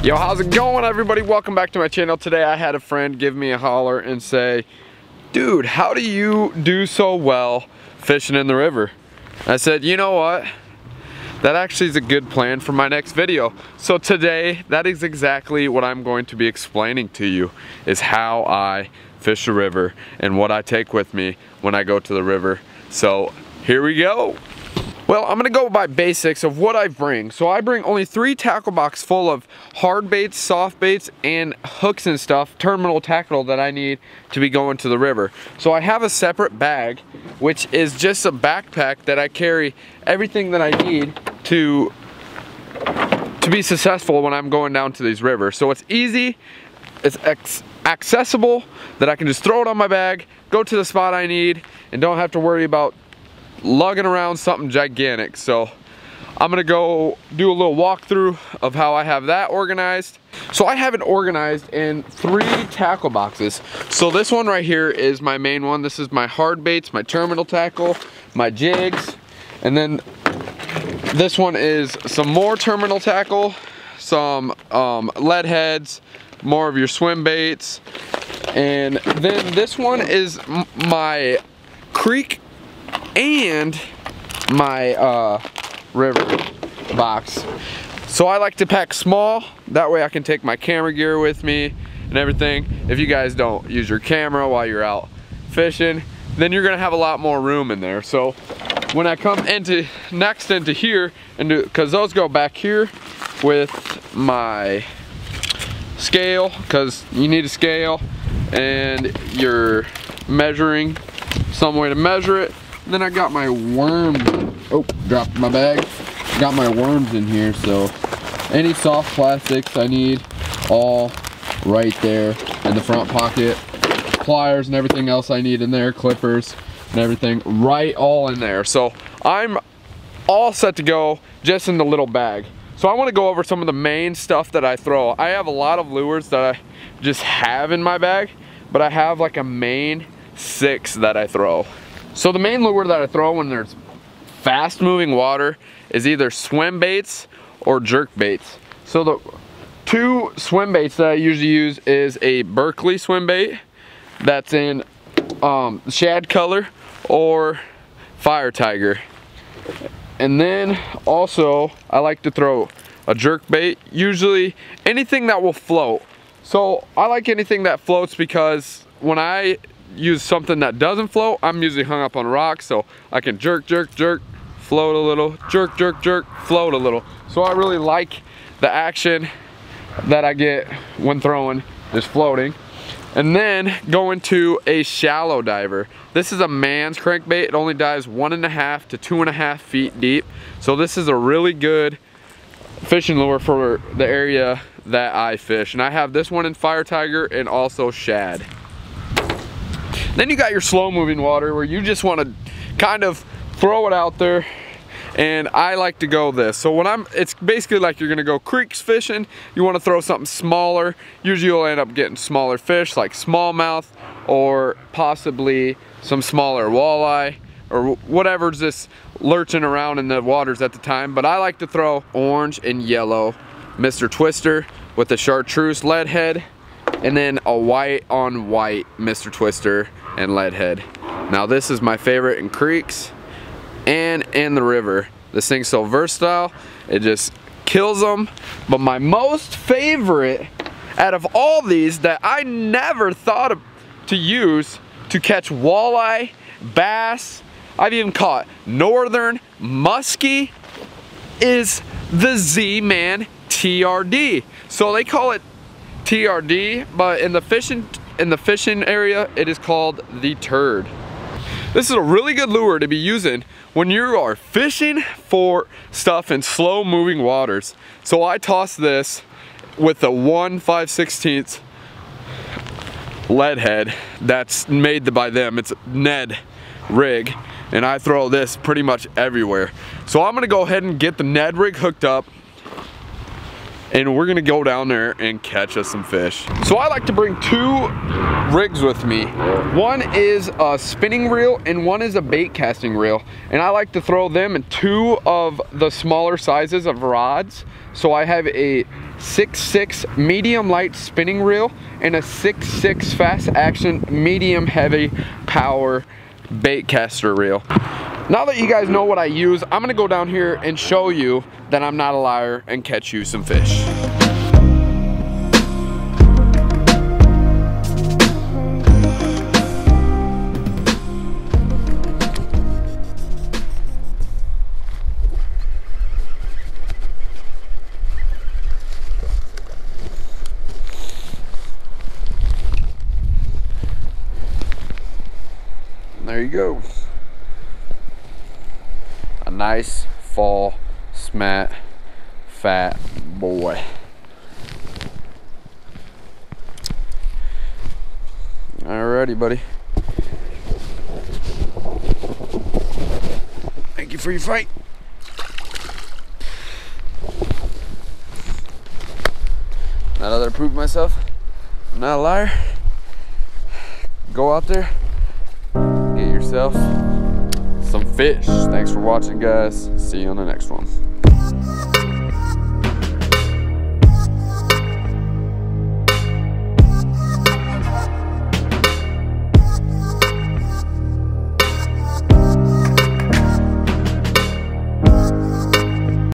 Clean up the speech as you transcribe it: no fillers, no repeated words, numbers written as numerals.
Yo, how's it going, everybody? Welcome back to my channel. Today I had a friend give me a holler and say, dude, how do you do so well fishing in the river? I said, you know what? That actually is a good plan for my next video. So today, that is exactly what I'm going to be explaining to you, is how I fish the river and what I take with me when I go to the river. So here we go. Well, I'm gonna go by basics of what I bring. So I bring only 3 tackle boxes full of hard baits, soft baits, and hooks and stuff, terminal tackle that I need to be going to the river. So I have a separate bag, which is just a backpack that I carry everything that I need to be successful when I'm going down to these rivers. So it's easy, it's accessible, that I can just throw it on my bag, go to the spot I need, and don't have to worry about lugging around something gigantic. So I'm gonna go do a little walkthrough of how I have that organized. So I have it organized in 3 tackle boxes. So this one right here is my main one. This is my hard baits, my terminal tackle, my jigs, and then this one is some more terminal tackle, some lead heads, more of your swim baits, and then this one is my creek and my river box. So I like to pack small, that way I can take my camera gear with me and everything. If you guys don't use your camera while you're out fishing, then you're gonna have a lot more room in there. So when I come next into here, because those go back here with my scale, because you need a scale and you're measuring some way to measure it. Then I got my worms. Oh, dropped my bag. Got my worms in here, so any soft plastics I need, all right there in the front pocket. Pliers and everything else I need in there, clippers and everything, right all in there. So I'm all set to go just in the little bag. So I want to go over some of the main stuff that I throw. I have a lot of lures that I just have in my bag, but I have like a main 6 that I throw. So the main lure that I throw when there's fast moving water is either swim baits or jerk baits. So the 2 swim baits that I usually use is a Berkley swim bait that's in shad color or fire tiger. And then also I like to throw a jerk bait, usually anything that will float. So I like anything that floats because when I use something that doesn't float, I'm usually hung up on rocks, so I can jerk, jerk, jerk, float a little, jerk, jerk, jerk, float a little. So I really like the action that I get when throwing, just floating. And then going to a shallow diver. This is a man's crankbait. It only dives 1.5 to 2.5 feet deep. So this is a really good fishing lure for the area that I fish. And I have this one in fire tiger and also shad. Then you got your slow moving water where you just want to kind of throw it out there, and I like to go this. So when it's basically like you're gonna go creeks fishing, you want to throw something smaller. Usually you'll end up getting smaller fish like smallmouth or possibly some smaller walleye or whatever's just lurching around in the waters at the time. But I like to throw orange and yellow Mr. Twister with a chartreuse lead head, and then a white on white Mr. Twister and lead head. Now this is my favorite in creeks and in the river. This thing's so versatile, it just kills them. But my most favorite out of all these that I never thought to use to catch walleye, bass, I've even caught northern muskie, is the Z-Man TRD. So they call it TRD, but in the fishing area it is called the Turd. This is a really good lure to be using when you are fishing for stuff in slow moving waters. So I toss this with a 1 5/16 lead head that's made by them. It's Ned rig, and I throw this pretty much everywhere. So I'm gonna go ahead and get the Ned rig hooked up, and we're gonna go down there and catch us some fish. So I like to bring 2 rigs with me. One is a spinning reel and one is a bait casting reel. And I like to throw them in 2 of the smaller sizes of rods. So I have a 6.6 medium light spinning reel and a 6.6 fast action medium heavy power bait caster reel. Now that you guys know what I use, I'm gonna go down here and show you that I'm not a liar and catch you some fish. There you go. A nice fall smat fat boy. Alrighty, buddy. Thank you for your fight. Now that I proved myself, I'm not a liar. Go out there, get yourself some fish. Thanks for watching, guys. See you on the next one.